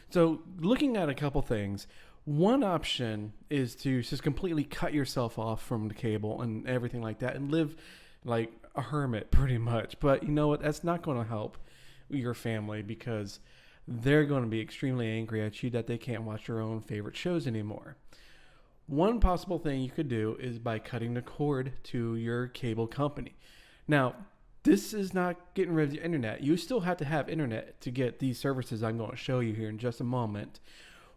So, looking at a couple things, one option is to just completely cut yourself off from the cable and everything like that and live like a hermit pretty much. But you know what? That's not going to help your family because they're going to be extremely angry at you that they can't watch their own favorite shows anymore. One possible thing you could do is by cutting the cord to your cable company. Now, this is not getting rid of the internet. You still have to have internet to get these services I'm going to show you here in just a moment.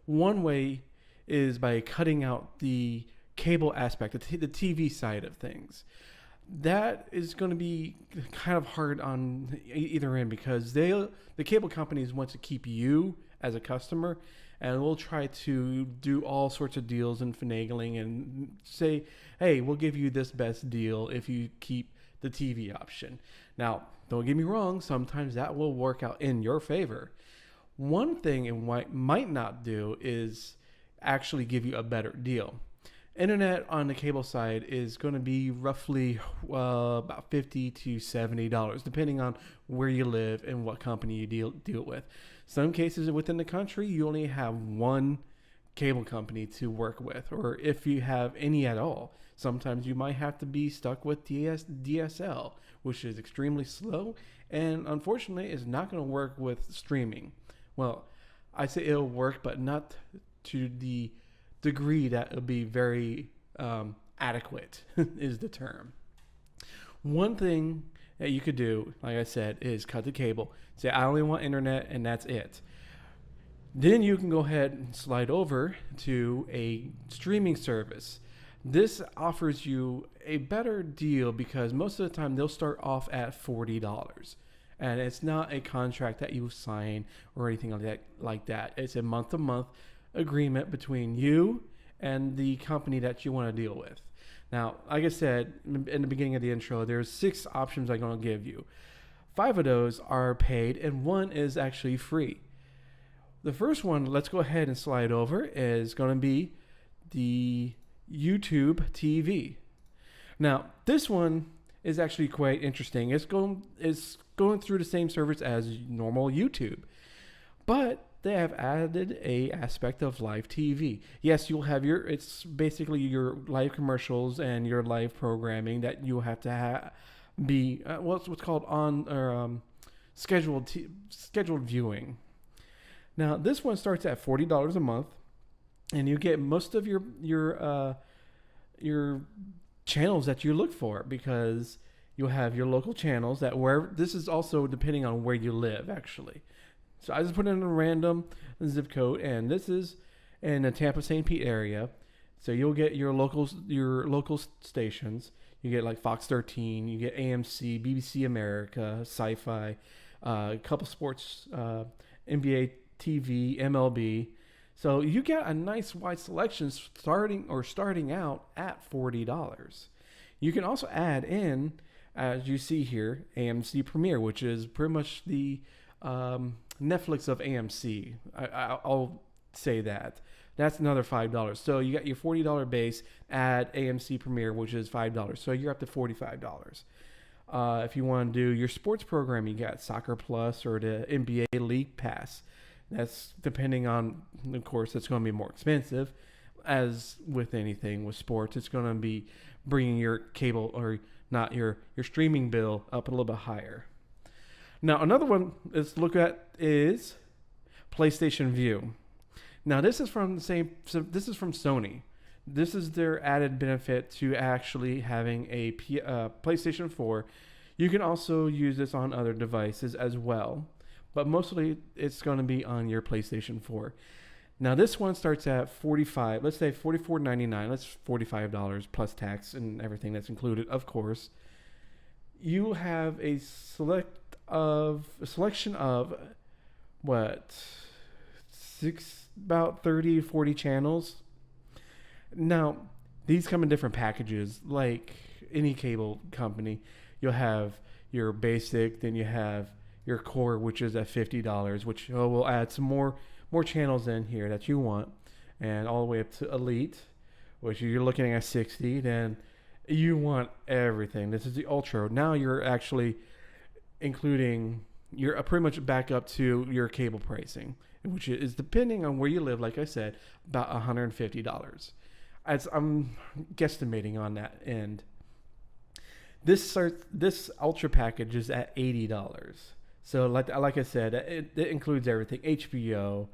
One way is by cutting out the cable aspect, the TV side of things. That is going to be kind of hard on either end because the cable companies want to keep you as a customer, and we'll try to do all sorts of deals and finagling and say, hey, we'll give you this best deal if you keep the TV option. Now, don't get me wrong, sometimes that will work out in your favor. One thing it might not do is actually give you a better deal. Internet on the cable side is going to be roughly about $50 to $70, depending on where you live and what company you deal with. Some cases within the country, you only have one cable company to work with, or if you have any at all. Sometimes you might have to be stuck with DSL, which is extremely slow and unfortunately is not going to work with streaming. Well, I say it'll work, but not to the degree that it'll be very adequate is the term. One thing that you could do, like I said, is cut the cable. Say, I only want internet and that's it. Then you can go ahead and slide over to a streaming service. This offers you a better deal because most of the time they'll start off at $40. And it's not a contract that you sign or anything like that. It's a month-to-month agreement between you and the company that you want to deal with. Now, like I said in the beginning of the intro, there's 6 options I'm going to give you. 5 of those are paid and 1 is actually free. The first one, let's go ahead and slide over, is going to be the YouTube TV. Now, this one is actually quite interesting. It's going through the same service as normal YouTube, but they have added a aspect of live TV. Yes, you'll have it's basically your live commercials and your live programming that you have to be what's called on or scheduled viewing. Now, this one starts at $40 a month, and you get most of your channels that you look for because you'll have your local channels that this is also depending on where you live actually. So I just put in a random zip code, and this is in the Tampa St. Pete area. So you'll get your local stations. You get like Fox 13, you get AMC, BBC America, Sci-Fi, a couple sports, NBA TV, MLB. So you get a nice wide selection starting out at $40. You can also add in, as you see here, AMC Premiere, which is pretty much the Netflix of AMC. I'll say that. That's another $5. So you got your $40 base, add AMC Premiere, which is $5. So you're up to $45. If you want to do your sports program, you got Soccer Plus or the NBA League Pass. That's depending on, of course, it's going to be more expensive. As with anything with sports, it's going to be bringing your cable or not your streaming bill up a little bit higher. Now, another one let's look at is PlayStation Vue. Now, this is from Sony. This is their added benefit to actually having a PlayStation 4. You can also use this on other devices as well, but mostly it's going to be on your PlayStation 4. Now, this one starts at $45. Let's say $44.99. That's $45 plus tax and everything that's included, of course. You have a selection of about 30, 40 channels. Now, these come in different packages, like any cable company. You'll have your basic, then you have your core, which is at $50, which will add some more channels in here that you want, and all the way up to Elite, which you're looking at 60. Then you want everything. This is the Ultra. Now you're actually including you're pretty much back up to your cable pricing, which is depending on where you live. Like I said, about $150. As I'm guesstimating on that end. This ultra package is at $80. So like I said, it includes everything: HBO,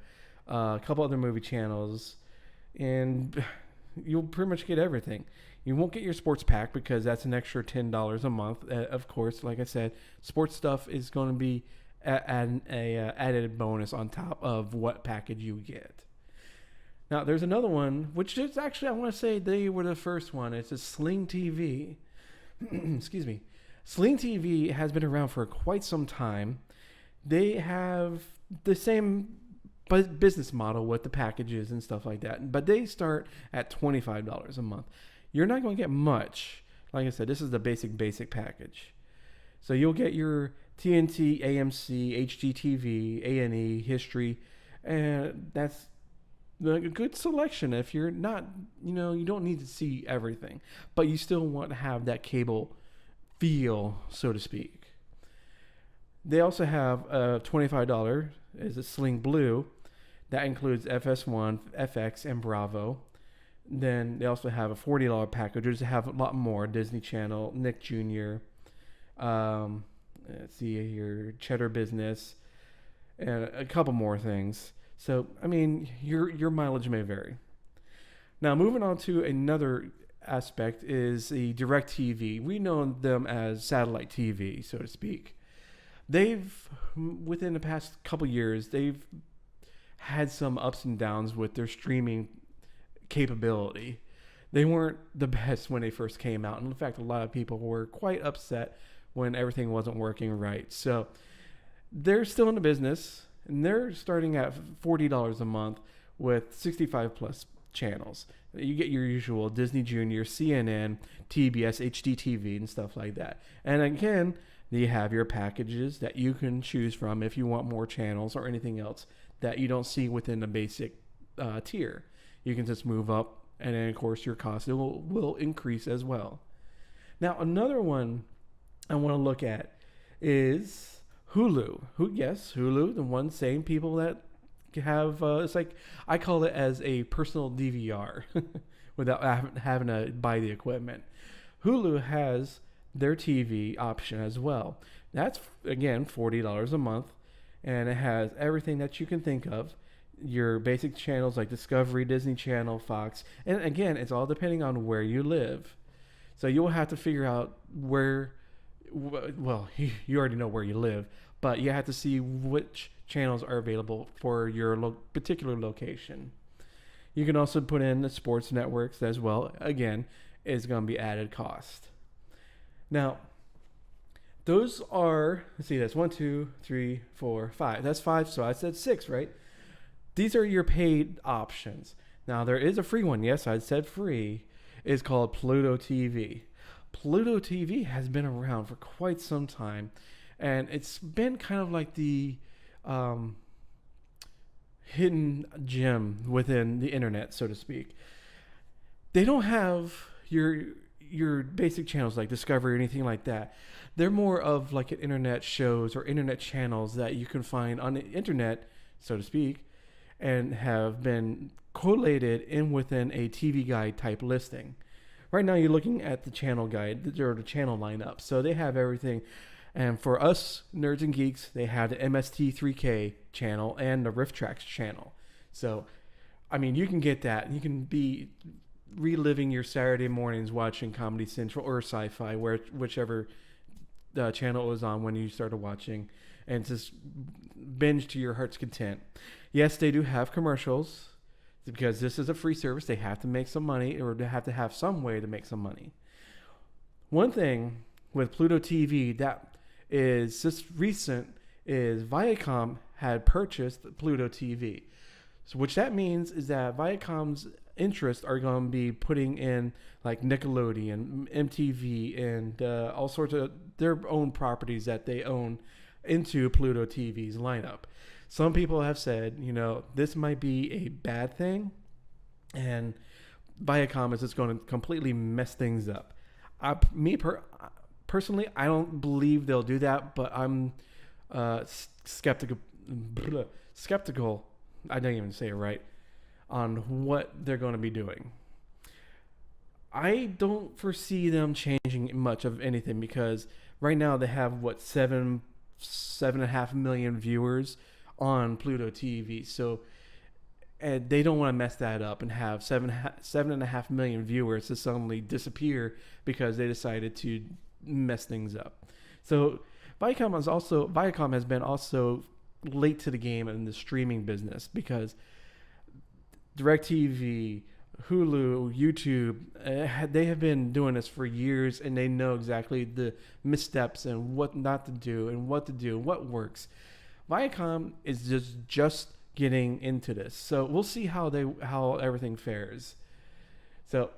a couple other movie channels, and you'll pretty much get everything. You won't get your sports pack because that's an extra $10 a month. Of course, like I said, sports stuff is going to be an added bonus on top of what package you get. Now, there's another one, which is actually, I want to say they were the first one. It's a Sling TV. Excuse me. Sling TV has been around for quite some time. They have the same business model with the packages and stuff like that, but they start at $25 a month. You're not going to get much. Like I said, this is the basic package. So you'll get your TNT, AMC, HGTV, A&E, History, and that's a good selection. If you're not, you don't need to see everything, but you still want to have that cable feel, so to speak. They also have a $25 is a Sling Blue. That includes FS1, FX, and Bravo. Then they also have a $40 package, which have a lot more: Disney Channel, Nick Jr., let's see here, Cheddar Business, and a couple more things. So, I mean, your mileage may vary. Now, moving on to another aspect is the DirecTV. We know them as satellite TV, so to speak. Within the past couple years, they've had some ups and downs with their streaming capability. They weren't the best when they first came out. And in fact, a lot of people were quite upset when everything wasn't working right. So they're still in the business, and they're starting at $40 a month with 65 plus channels. You get your usual Disney Junior, CNN, TBS, HDTV, and stuff like that. And again, you have your packages that you can choose from if you want more channels or anything else that you don't see within the basic tier. You can just move up, and then of course your cost will increase as well. Now, another one I want to look at is Hulu. Hulu, the same people that have it's like, I call it as a personal DVR without having to buy the equipment. Hulu has their TV option as well. That's again $40 a month, and it has everything that you can think of. Your basic channels like Discovery, Disney Channel, Fox, and again, it's all depending on where you live. So you'll have to figure out where. Well, you already know where you live, but you have to see which channels are available for your particular location. You can also put in the sports networks as well. Again, it's going to be added cost. Now, those are, let's see, that's 1, 2, 3, 4, 5. That's 5, so I said 6, right? These are your paid options. Now, there is a free one. Yes, I said free. It's called Pluto TV. Pluto TV has been around for quite some time, and it's been kind of like the hidden gem within the internet, so to speak. They don't have your basic channels like Discovery or anything like that. They're more of like an internet shows or internet channels that you can find on the internet, so to speak, and have been collated in within a TV guide type listing. Right now you're looking at the channel guide or the channel lineup. So they have everything. And for us nerds and geeks, they have the MST3K channel and the RiffTrax channel. So, I mean, you can get that. You can be reliving your Saturday mornings watching Comedy Central or Sci-Fi, whichever channel it was on when you started watching, and just binge to your heart's content. Yes, they do have commercials because this is a free service. They have to make some money, or they have to have some way to make some money. One thing with Pluto TV that is just recent is Viacom had purchased Pluto TV. So which that means is that Viacom's interests are going to be putting in like Nickelodeon, MTV, and all sorts of their own properties that they own into Pluto TV's lineup. Some people have said, this might be a bad thing, and Viacom is just going to completely mess things up. Personally, I don't believe they'll do that, but I'm skeptical, skeptical. I didn't even say it right on what they're going to be doing. I don't foresee them changing much of anything because right now they have what 7.5 million viewers on Pluto TV. So and they don't want to mess that up and have 7.5 million viewers to suddenly disappear because they decided to mess things up. So Viacom has been also late to the game in the streaming business because DirecTV, Hulu, YouTube, they have been doing this for years and they know exactly the missteps and what not to do and what to do and what works. Viacom is just getting into this, so we'll see how everything fares. So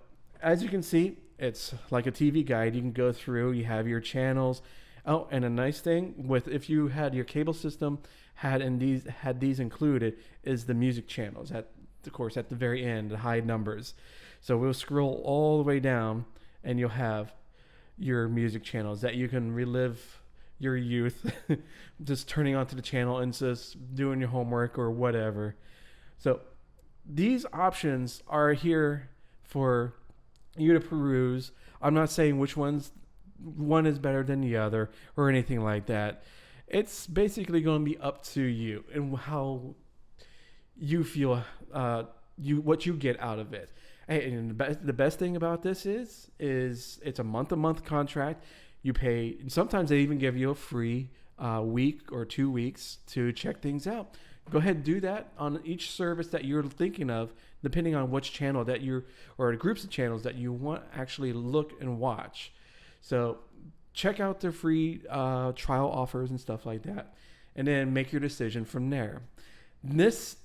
as you can see, it's like a TV guide. You can go through. You have your channels. Oh, and a nice thing with if you had your cable system had these included is the music channels at of course at the very end, the high numbers. So we'll scroll all the way down and you'll have your music channels that you can relive your youth just turning onto the channel and just doing your homework or whatever. So these options are here for you to peruse. I'm not saying which one is better than the other or anything like that. It's basically going to be up to you and how you feel, what you get out of it. And the best thing about this is it's a month-to-month contract. You pay. Sometimes they even give you a free week or 2 weeks to check things out. Go ahead and do that on each service that you're thinking of, depending on which channel that you're or the groups of channels that you want actually look and watch. So check out their free trial offers and stuff like that, and then make your decision from there. This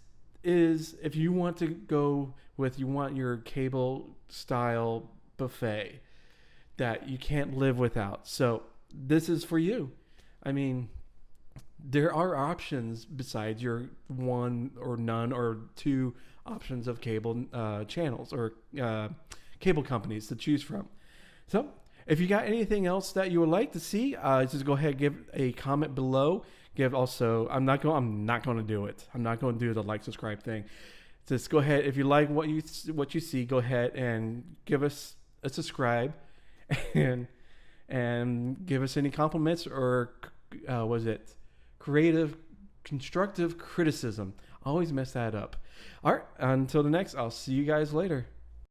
is if you want to go with you want your cable style buffet that you can't live without. So this is for you. I mean, there are options besides your one or none or two options of cable channels or cable companies to choose from. So if you got anything else that you would like to see, just go ahead and give a comment below. I'm not going to do it. I'm not going to do the like, subscribe thing. Just go ahead. If you like what you see, go ahead and give us a subscribe and give us any compliments or creative, constructive criticism. I always mess that up. All right. Until the next, I'll see you guys later.